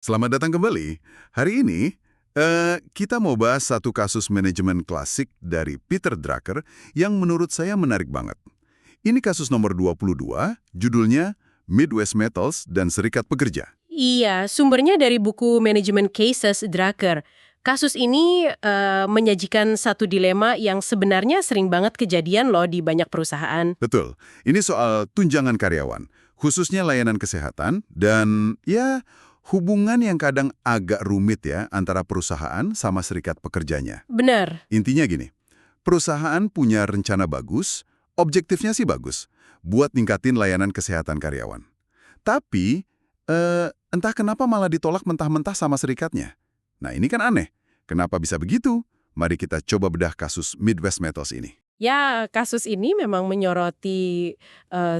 Selamat datang kembali. Hari ini, kita mau bahas satu kasus manajemen klasik dari Peter Drucker yang menurut saya menarik banget. Ini kasus nomor 22, judulnya Midwest Metals dan Serikat Pekerja. Iya, sumbernya dari buku Management Cases Drucker. Kasus ini menyajikan satu dilema yang sebenarnya sering banget kejadian loh di banyak perusahaan. Betul, ini soal tunjangan karyawan, khususnya layanan kesehatan, dan ya hubungan yang kadang agak rumit ya antara perusahaan sama serikat pekerjanya. Benar. Intinya gini, perusahaan punya rencana bagus, objektifnya sih bagus, buat ningkatin layanan kesehatan karyawan. Tapi, entah kenapa malah ditolak mentah-mentah sama serikatnya. Nah ini kan aneh. Kenapa bisa begitu? Mari kita coba bedah kasus Midwest Metals ini. Ya, kasus ini memang menyoroti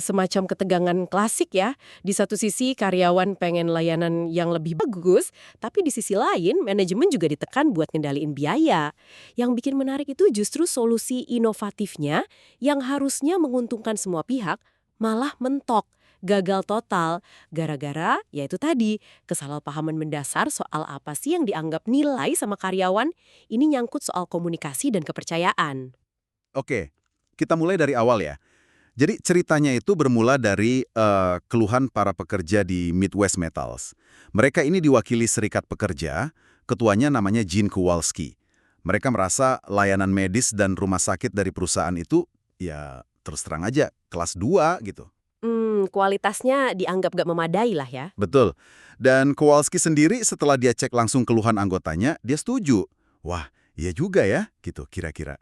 semacam ketegangan klasik ya. Di satu sisi karyawan pengen layanan yang lebih bagus, tapi di sisi lain manajemen juga ditekan buat ngendaliin biaya. Yang bikin menarik itu justru solusi inovatifnya yang harusnya menguntungkan semua pihak, malah mentok. Gagal total, gara-gara ya itu tadi, kesalahpahaman mendasar soal apa sih yang dianggap nilai sama karyawan, ini nyangkut soal komunikasi dan kepercayaan. Oke, kita mulai dari awal ya. Jadi ceritanya itu bermula dari keluhan para pekerja di Midwest Metals. Mereka ini diwakili serikat pekerja, ketuanya namanya Gene Kowalski. Mereka merasa layanan medis dan rumah sakit dari perusahaan itu, ya terus terang aja, kelas 2 gitu. Kualitasnya dianggap gak memadai lah ya. Betul. Dan Kowalski sendiri setelah dia cek langsung keluhan anggotanya, dia setuju. Wah, iya juga ya, gitu kira-kira.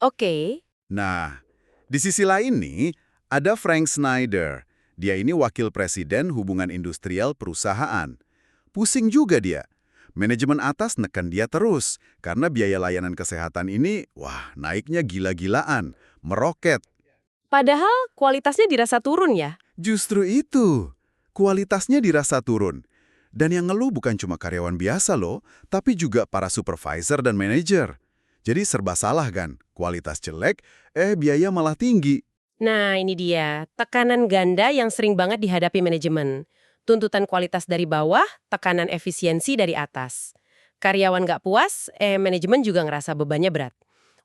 Oke. Nah, di sisi lain nih, ada Frank Snyder. Dia ini wakil presiden hubungan industrial perusahaan. Pusing juga dia. Manajemen atas neken dia terus, karena biaya layanan kesehatan ini, wah, naiknya gila-gilaan, meroket. Padahal kualitasnya dirasa turun ya. Justru itu, kualitasnya dirasa turun. Dan yang ngeluh bukan cuma karyawan biasa loh, tapi juga para supervisor dan manajer. Jadi serba salah kan, kualitas jelek, biaya malah tinggi. Nah ini dia, tekanan ganda yang sering banget dihadapi manajemen. Tuntutan kualitas dari bawah, tekanan efisiensi dari atas. Karyawan gak puas, manajemen juga ngerasa bebannya berat.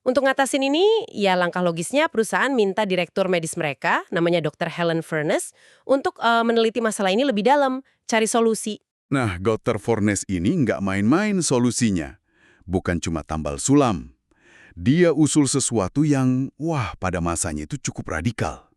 Untuk ngatasin ini, ya langkah logisnya perusahaan minta direktur medis mereka, namanya Dr. Helen Furness, untuk meneliti masalah ini lebih dalam, cari solusi. Nah, Dr. Fornes ini nggak main-main solusinya. Bukan cuma tambal sulam. Dia usul sesuatu yang, wah, pada masanya itu cukup radikal.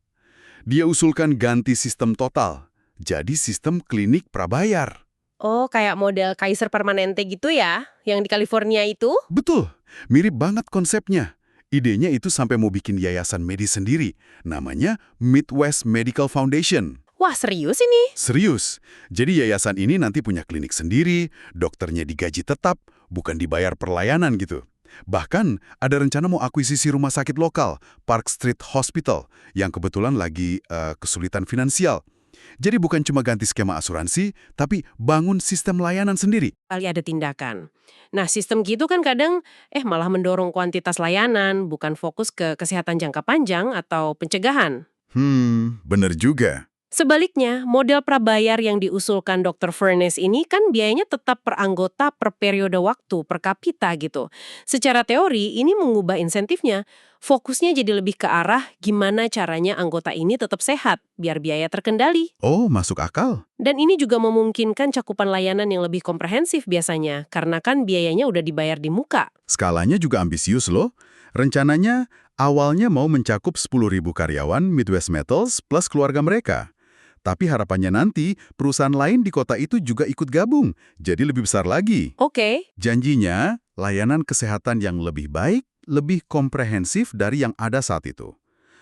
Dia usulkan ganti sistem total, jadi sistem klinik prabayar. Oh, kayak model Kaiser Permanente gitu ya, yang di California itu? Betul, mirip banget konsepnya. Idenya itu sampai mau bikin yayasan medis sendiri, namanya Midwest Medical Foundation. Wah, serius ini? Serius, jadi yayasan ini nanti punya klinik sendiri, dokternya digaji tetap, bukan dibayar per layanan gitu. Bahkan ada rencana mau akuisisi rumah sakit lokal, Park Street Hospital, yang kebetulan lagi kesulitan finansial. Jadi bukan cuma ganti skema asuransi, tapi bangun sistem layanan sendiri. Kali ada tindakan. Nah, sistem gitu kan kadang malah mendorong kuantitas layanan, bukan fokus ke kesehatan jangka panjang atau pencegahan. Bener juga. Sebaliknya, model prabayar yang diusulkan Dr. Furness ini kan biayanya tetap per anggota per periode waktu, per kapita gitu. Secara teori, ini mengubah insentifnya. Fokusnya jadi lebih ke arah gimana caranya anggota ini tetap sehat, biar biaya terkendali. Oh, masuk akal. Dan ini juga memungkinkan cakupan layanan yang lebih komprehensif biasanya, karena kan biayanya udah dibayar di muka. Skalanya juga ambisius loh. Rencananya awalnya mau mencakup 10.000 karyawan Midwest Metals plus keluarga mereka. Tapi harapannya nanti perusahaan lain di kota itu juga ikut gabung, jadi lebih besar lagi. Oke. Janjinya, layanan kesehatan yang lebih baik, lebih komprehensif dari yang ada saat itu.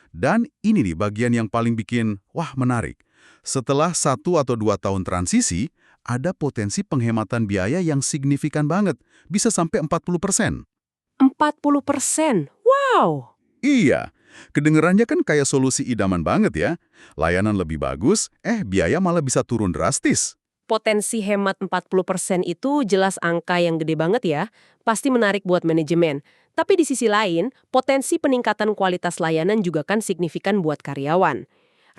Dan ini nih bagian yang paling bikin, wah menarik. Setelah 1 atau 2 tahun transisi, ada potensi penghematan biaya yang signifikan banget, bisa sampai 40%. 40%. Wow! Iya, kedengerannya kan kayak solusi idaman banget ya. Layanan lebih bagus, biaya malah bisa turun drastis. Potensi hemat 40% itu jelas angka yang gede banget ya. Pasti menarik buat manajemen. Tapi di sisi lain, potensi peningkatan kualitas layanan juga kan signifikan buat karyawan.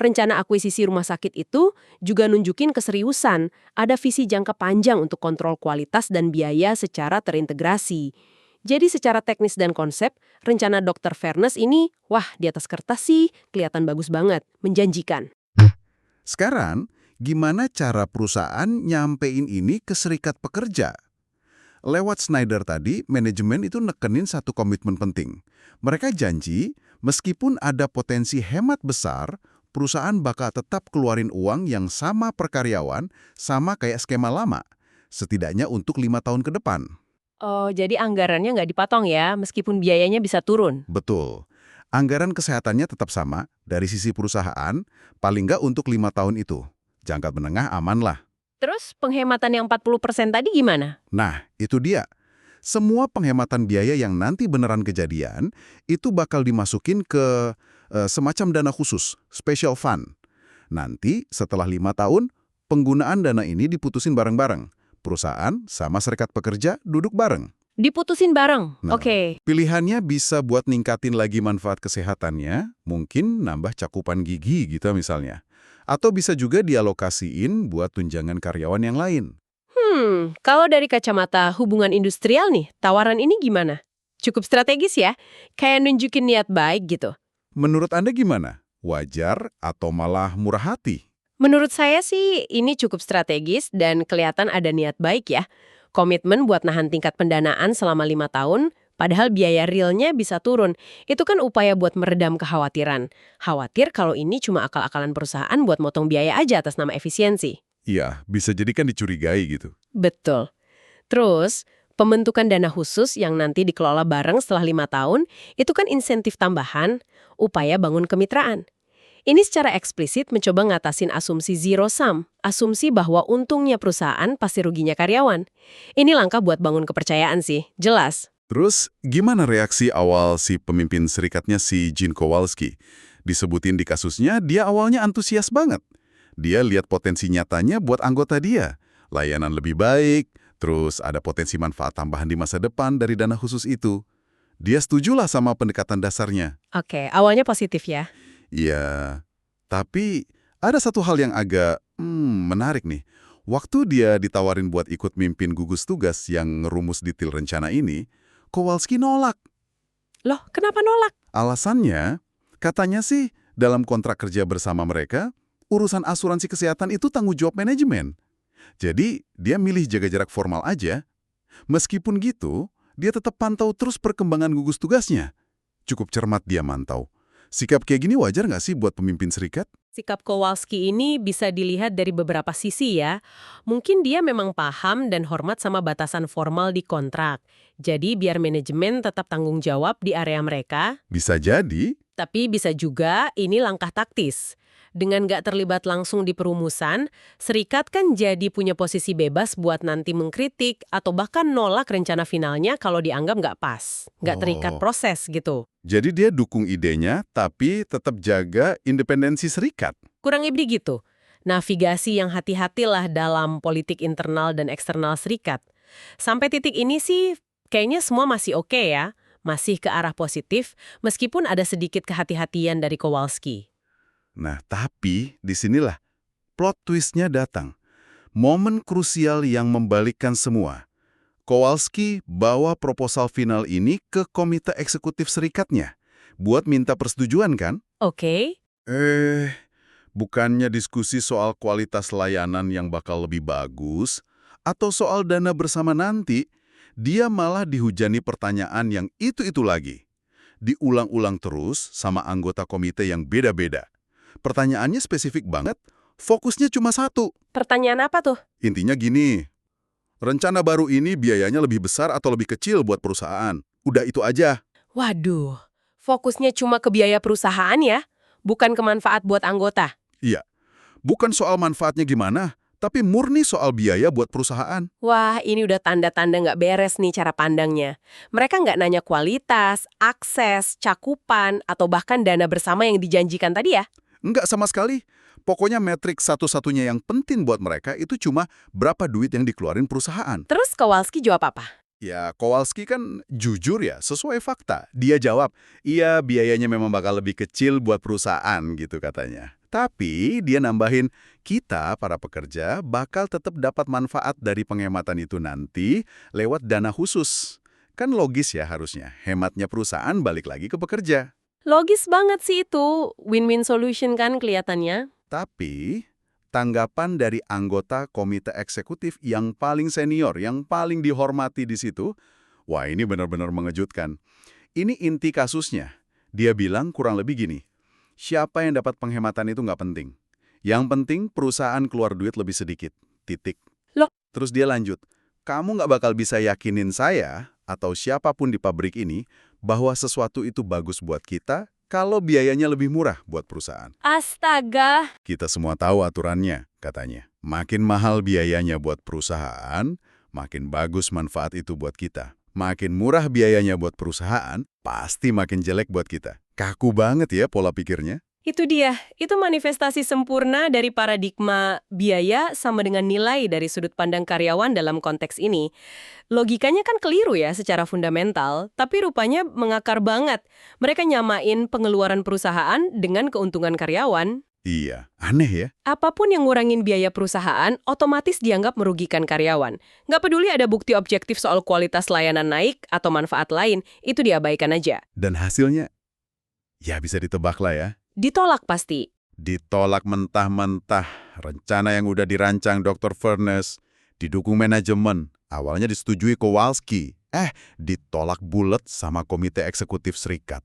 Rencana akuisisi rumah sakit itu juga nunjukin keseriusan, ada visi jangka panjang untuk kontrol kualitas dan biaya secara terintegrasi. Jadi secara teknis dan konsep, rencana Dr. Fairness ini, wah di atas kertas sih kelihatan bagus banget, menjanjikan. Sekarang, gimana cara perusahaan nyampein ini ke serikat pekerja? Lewat Schneider tadi, manajemen itu nekenin satu komitmen penting. Mereka janji, meskipun ada potensi hemat besar, perusahaan bakal tetap keluarin uang yang sama per karyawan, sama kayak skema lama. Setidaknya untuk 5 tahun ke depan. Oh, jadi anggarannya nggak dipotong ya, meskipun biayanya bisa turun. Betul. Anggaran kesehatannya tetap sama dari sisi perusahaan, paling nggak untuk 5 tahun itu. Jangka menengah aman lah. Terus penghematan yang 40% tadi gimana? Nah, itu dia. Semua penghematan biaya yang nanti beneran kejadian, itu bakal dimasukin ke semacam dana khusus, special fund. Nanti, setelah 5 tahun, penggunaan dana ini diputusin bareng-bareng. Perusahaan sama serikat pekerja duduk bareng. Diputusin bareng, Nah, oke. pilihannya bisa buat ningkatin lagi manfaat kesehatannya, mungkin nambah cakupan gigi gitu misalnya. Atau bisa juga dialokasiin buat tunjangan karyawan yang lain. Kalau dari kacamata hubungan industrial nih, tawaran ini gimana? Cukup strategis ya? Kayak nunjukin niat baik gitu. Menurut Anda gimana? Wajar atau malah murah hati? Menurut saya sih ini cukup strategis dan kelihatan ada niat baik ya. Komitmen buat nahan tingkat pendanaan selama 5 tahun, padahal biaya realnya bisa turun. Itu kan upaya buat meredam kekhawatiran. Khawatir kalau ini cuma akal-akalan perusahaan buat motong biaya aja atas nama efisiensi. Iya, bisa jadi kan dicurigai gitu. Betul. Terus, pembentukan dana khusus yang nanti dikelola bareng setelah 5 tahun, itu kan insentif tambahan, upaya bangun kemitraan. Ini secara eksplisit mencoba ngatasin asumsi zero sum, asumsi bahwa untungnya perusahaan pasti ruginya karyawan. Ini langkah buat bangun kepercayaan sih, jelas. Terus, gimana reaksi awal si pemimpin serikatnya si Gene Kowalski? Disebutin di kasusnya, dia awalnya antusias banget. Dia lihat potensi nyatanya buat anggota dia. Layanan lebih baik, terus ada potensi manfaat tambahan di masa depan dari dana khusus itu. Dia setujulah sama pendekatan dasarnya. Oke, awalnya positif ya. Ya, tapi ada satu hal yang agak menarik nih. Waktu dia ditawarin buat ikut mimpin gugus tugas yang ngerumus detail rencana ini, Kowalski nolak. Loh, kenapa nolak? Alasannya, katanya sih dalam kontrak kerja bersama mereka, urusan asuransi kesehatan itu tanggung jawab manajemen. Jadi, dia milih jaga jarak formal aja. Meskipun gitu, dia tetap pantau terus perkembangan gugus tugasnya. Cukup cermat dia mantau. Sikap kayak gini wajar nggak sih buat pemimpin serikat? Sikap Kowalski ini bisa dilihat dari beberapa sisi ya. Mungkin dia memang paham dan hormat sama batasan formal di kontrak. Jadi biar manajemen tetap tanggung jawab di area mereka, Bisa jadi. tapi bisa juga ini langkah taktis. Dengan nggak terlibat langsung di perumusan, serikat kan jadi punya posisi bebas buat nanti mengkritik atau bahkan nolak rencana finalnya kalau dianggap nggak pas, nggak terikat Oh. proses gitu. Jadi dia dukung idenya, tapi tetap jaga independensi serikat. Kurang lebih gitu. Navigasi yang hati-hatilah dalam politik internal dan eksternal serikat. Sampai titik ini sih kayaknya semua masih oke ya. Masih ke arah positif, meskipun ada sedikit kehati-hatian dari Kowalski. Nah, tapi disinilah plot twistnya datang. Momen krusial yang membalikkan semua. Kowalski bawa proposal final ini ke komite eksekutif serikatnya. Buat minta persetujuan kan? Oke, Bukannya diskusi soal kualitas layanan yang bakal lebih bagus, atau soal dana bersama nanti, dia malah dihujani pertanyaan yang itu-itu lagi. Diulang-ulang terus sama anggota komite yang beda-beda. Pertanyaannya spesifik banget, fokusnya cuma satu. pertanyaan apa tuh? Intinya gini, rencana baru ini biayanya lebih besar atau lebih kecil buat perusahaan? Udah itu aja. Waduh, fokusnya cuma ke biaya perusahaan ya? Bukan ke manfaat buat anggota? Iya, bukan soal manfaatnya gimana, tapi murni soal biaya buat perusahaan. Wah, ini udah tanda-tanda nggak beres nih cara pandangnya. Mereka nggak nanya kualitas, akses, cakupan, atau bahkan dana bersama yang dijanjikan tadi ya? Enggak sama sekali. Pokoknya metrik satu-satunya yang penting buat mereka itu cuma berapa duit yang dikeluarin perusahaan. Terus Kowalski jawab apa? Ya, Kowalski kan jujur ya, sesuai fakta. Dia jawab, iya biayanya memang bakal lebih kecil buat perusahaan gitu katanya. Tapi dia nambahin, kita para pekerja bakal tetap dapat manfaat dari penghematan itu nanti lewat dana khusus. Kan logis ya harusnya, hematnya perusahaan balik lagi ke pekerja. Logis banget sih itu. Win-win solution kan kelihatannya. Tapi, tanggapan dari anggota komite eksekutif yang paling senior, yang paling dihormati di situ, wah ini benar-benar mengejutkan. Ini inti kasusnya. Dia bilang kurang lebih gini, siapa yang dapat penghematan itu nggak penting. Yang penting perusahaan keluar duit lebih sedikit. Titik. Loh? Terus dia lanjut, kamu nggak bakal bisa yakinin saya atau siapapun di pabrik ini bahwa sesuatu itu bagus buat kita kalau biayanya lebih murah buat perusahaan. Astaga. Kita semua tahu aturannya, katanya. Makin mahal biayanya buat perusahaan, makin bagus manfaat itu buat kita. Makin murah biayanya buat perusahaan, pasti makin jelek buat kita. Kaku banget ya pola pikirnya. Itu dia. Itu manifestasi sempurna dari paradigma biaya sama dengan nilai dari sudut pandang karyawan dalam konteks ini. Logikanya kan keliru ya secara fundamental, tapi rupanya mengakar banget. Mereka nyamain pengeluaran perusahaan dengan keuntungan karyawan. Iya, aneh ya. Apapun yang ngurangin biaya perusahaan, otomatis dianggap merugikan karyawan. Nggak peduli ada bukti objektif soal kualitas layanan naik atau manfaat lain, itu diabaikan aja. Dan hasilnya, ya bisa ditebak lah ya. Ditolak pasti. Ditolak mentah-mentah. Rencana yang udah dirancang Dr. Furness, didukung manajemen, awalnya disetujui Kowalski. Ditolak bulet sama komite eksekutif serikat.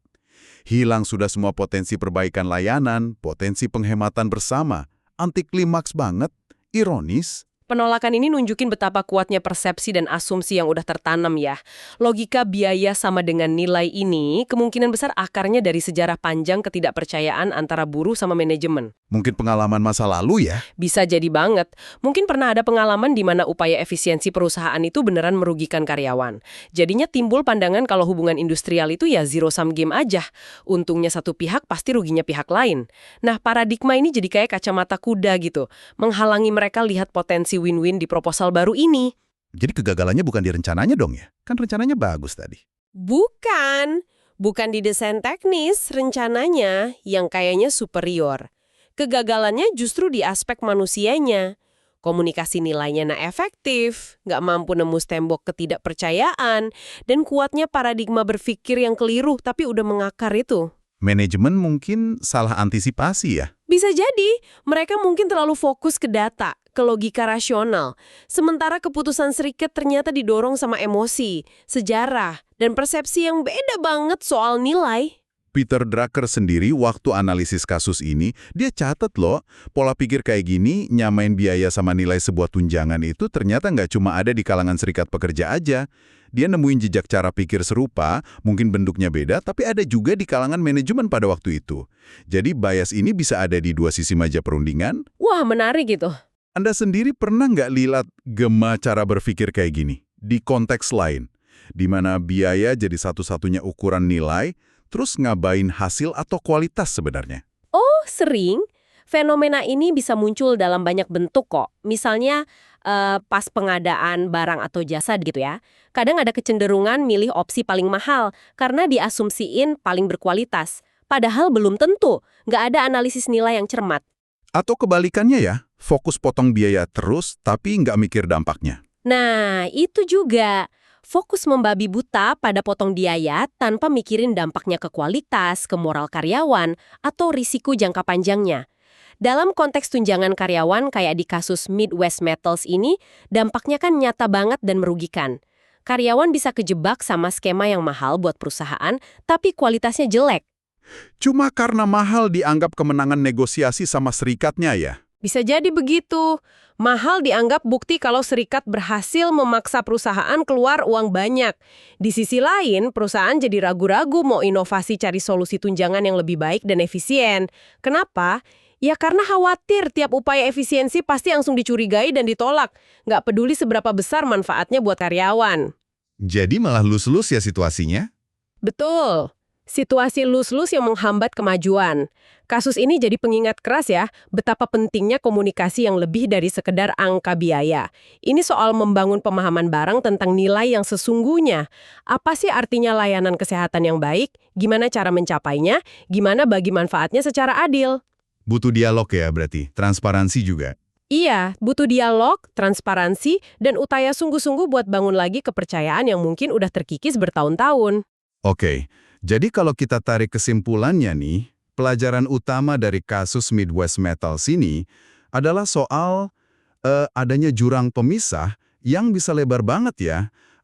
Hilang sudah semua potensi perbaikan layanan, potensi penghematan bersama. Anti klimaks banget, ironis. Penolakan ini nunjukin betapa kuatnya persepsi dan asumsi yang udah tertanam ya. Logika biaya sama dengan nilai ini kemungkinan besar akarnya dari sejarah panjang ketidakpercayaan antara buruh sama manajemen. Mungkin pengalaman masa lalu ya? Bisa jadi banget. Mungkin pernah ada pengalaman di mana upaya efisiensi perusahaan itu beneran merugikan karyawan. Jadinya timbul pandangan kalau hubungan industrial itu ya zero-sum game aja. Untungnya satu pihak pasti ruginya pihak lain. Nah, paradigma ini jadi kayak kacamata kuda gitu. Menghalangi mereka lihat potensi win-win di proposal baru ini. Jadi kegagalannya bukan di rencananya dong ya? Kan rencananya bagus tadi. Bukan. Bukan di desain teknis, rencananya yang kayaknya superior. Kegagalannya justru di aspek manusianya. Komunikasi nilainya nggak efektif, nggak mampu nembus tembok ketidakpercayaan, dan kuatnya paradigma berpikir yang keliru tapi udah mengakar itu. Manajemen mungkin salah antisipasi ya? Bisa jadi, mereka mungkin terlalu fokus ke data, ke logika rasional. Sementara keputusan serikat ternyata didorong sama emosi, sejarah, dan persepsi yang beda banget soal nilai. Peter Drucker sendiri waktu analisis kasus ini, dia catat loh, pola pikir kayak gini, nyamain biaya sama nilai sebuah tunjangan itu ternyata nggak cuma ada di kalangan serikat pekerja aja. Dia nemuin jejak cara pikir serupa, mungkin bentuknya beda, tapi ada juga di kalangan manajemen pada waktu itu. Jadi bias ini bisa ada di dua sisi meja perundingan. Wah, menarik gitu. Anda sendiri pernah nggak lihat gema cara berpikir kayak gini? Di konteks lain, di mana biaya jadi satu-satunya ukuran nilai, terus ngabain hasil atau kualitas sebenarnya? Oh, sering. Fenomena ini bisa muncul dalam banyak bentuk kok. Misalnya pas pengadaan barang atau jasa gitu ya. Kadang ada kecenderungan milih opsi paling mahal karena diasumsiin paling berkualitas. Padahal belum tentu. Nggak ada analisis nilai yang cermat. Atau kebalikannya ya, fokus potong biaya terus tapi nggak mikir dampaknya. Nah, itu juga. Fokus membabi buta pada potong biaya tanpa mikirin dampaknya ke kualitas, ke moral karyawan, atau risiko jangka panjangnya. Dalam konteks tunjangan karyawan kayak di kasus Midwest Metals ini, dampaknya kan nyata banget dan merugikan. Karyawan bisa kejebak sama skema yang mahal buat perusahaan, tapi kualitasnya jelek. Cuma karena mahal dianggap kemenangan negosiasi sama serikatnya ya? Bisa jadi begitu. Mahal dianggap bukti kalau serikat berhasil memaksa perusahaan keluar uang banyak. Di sisi lain, perusahaan jadi ragu-ragu mau inovasi cari solusi tunjangan yang lebih baik dan efisien. Kenapa? Ya karena khawatir tiap upaya efisiensi pasti langsung dicurigai dan ditolak. Nggak peduli seberapa besar manfaatnya buat karyawan. Jadi malah lus-lus ya situasinya? Betul. Situasi lus-lus yang menghambat kemajuan. Kasus ini jadi pengingat keras ya, betapa pentingnya komunikasi yang lebih dari sekedar angka biaya. Ini soal membangun pemahaman bareng tentang nilai yang sesungguhnya. Apa sih artinya layanan kesehatan yang baik? Gimana cara mencapainya? Gimana bagi manfaatnya secara adil? Butuh dialog ya berarti, transparansi juga. Iya, butuh dialog, transparansi, dan upaya sungguh-sungguh buat bangun lagi kepercayaan yang mungkin udah terkikis bertahun-tahun. Oke, jadi kalau kita tarik kesimpulannya nih, pelajaran utama dari kasus Midwest Metals ini adalah soal adanya jurang pemisah yang bisa lebar banget ya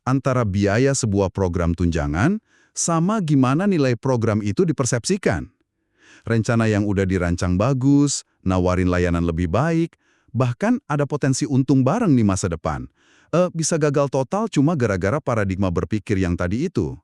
antara biaya sebuah program tunjangan sama gimana nilai program itu dipersepsikan. Rencana yang udah dirancang bagus, nawarin layanan lebih baik, bahkan ada potensi untung bareng di masa depan. Bisa gagal total cuma gara-gara paradigma berpikir yang tadi itu,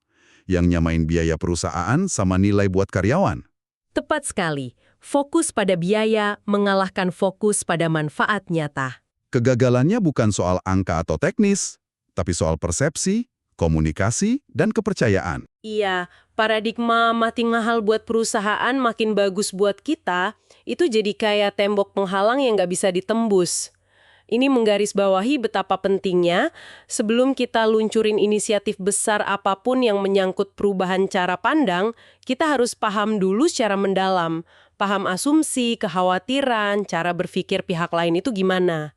yang nyamain biaya perusahaan sama nilai buat karyawan. Tepat sekali. Fokus pada biaya mengalahkan fokus pada manfaat nyata. Kegagalannya bukan soal angka atau teknis, tapi soal persepsi, komunikasi, dan kepercayaan. Iya, paradigma makin mahal buat perusahaan makin bagus buat kita, itu jadi kayak tembok penghalang yang nggak bisa ditembus. Ini menggarisbawahi betapa pentingnya sebelum kita luncurin inisiatif besar apapun yang menyangkut perubahan cara pandang, kita harus paham dulu secara mendalam. Paham asumsi, kekhawatiran, cara berpikir pihak lain itu gimana.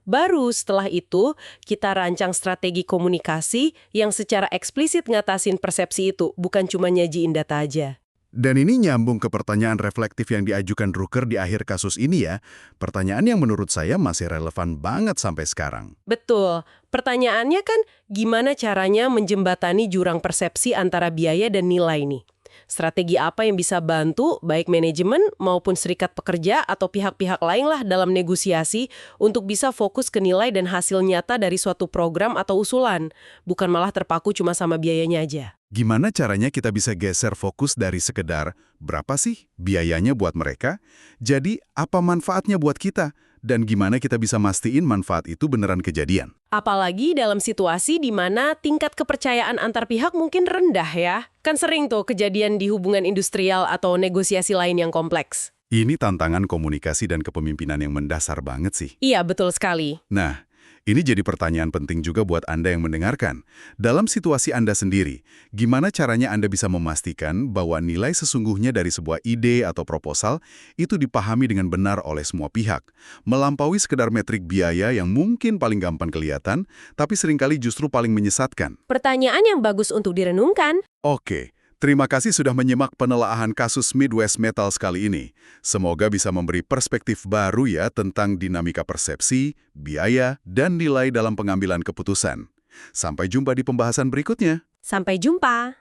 Baru setelah itu, kita rancang strategi komunikasi yang secara eksplisit ngatasin persepsi itu, bukan cuma nyajiin data aja. Dan ini nyambung ke pertanyaan reflektif yang diajukan Drucker di akhir kasus ini ya. Pertanyaan yang menurut saya masih relevan banget sampai sekarang. Betul. Pertanyaannya kan, gimana caranya menjembatani jurang persepsi antara biaya dan nilai nih? Strategi apa yang bisa bantu baik manajemen maupun serikat pekerja atau pihak-pihak lain lah dalam negosiasi untuk bisa fokus ke nilai dan hasil nyata dari suatu program atau usulan, bukan malah terpaku cuma sama biayanya aja. Gimana caranya kita bisa geser fokus dari sekedar berapa sih biayanya buat mereka, jadi apa manfaatnya buat kita, dan gimana kita bisa mastiin manfaat itu beneran kejadian. Apalagi dalam situasi di mana tingkat kepercayaan antar pihak mungkin rendah ya. Kan sering tuh kejadian di hubungan industrial atau negosiasi lain yang kompleks. Ini tantangan komunikasi dan kepemimpinan yang mendasar banget sih. Iya, betul sekali. Nah, ini jadi pertanyaan penting juga buat Anda yang mendengarkan. Dalam situasi Anda sendiri, gimana caranya Anda bisa memastikan bahwa nilai sesungguhnya dari sebuah ide atau proposal itu dipahami dengan benar oleh semua pihak, melampaui sekedar metrik biaya yang mungkin paling gampang kelihatan, tapi seringkali justru paling menyesatkan. Pertanyaan yang bagus untuk direnungkan. Oke. Terima kasih sudah menyimak penelaahan kasus Midwest Metals kali ini. Semoga bisa memberi perspektif baru ya tentang dinamika persepsi, biaya, dan nilai dalam pengambilan keputusan. Sampai jumpa di pembahasan berikutnya. Sampai jumpa.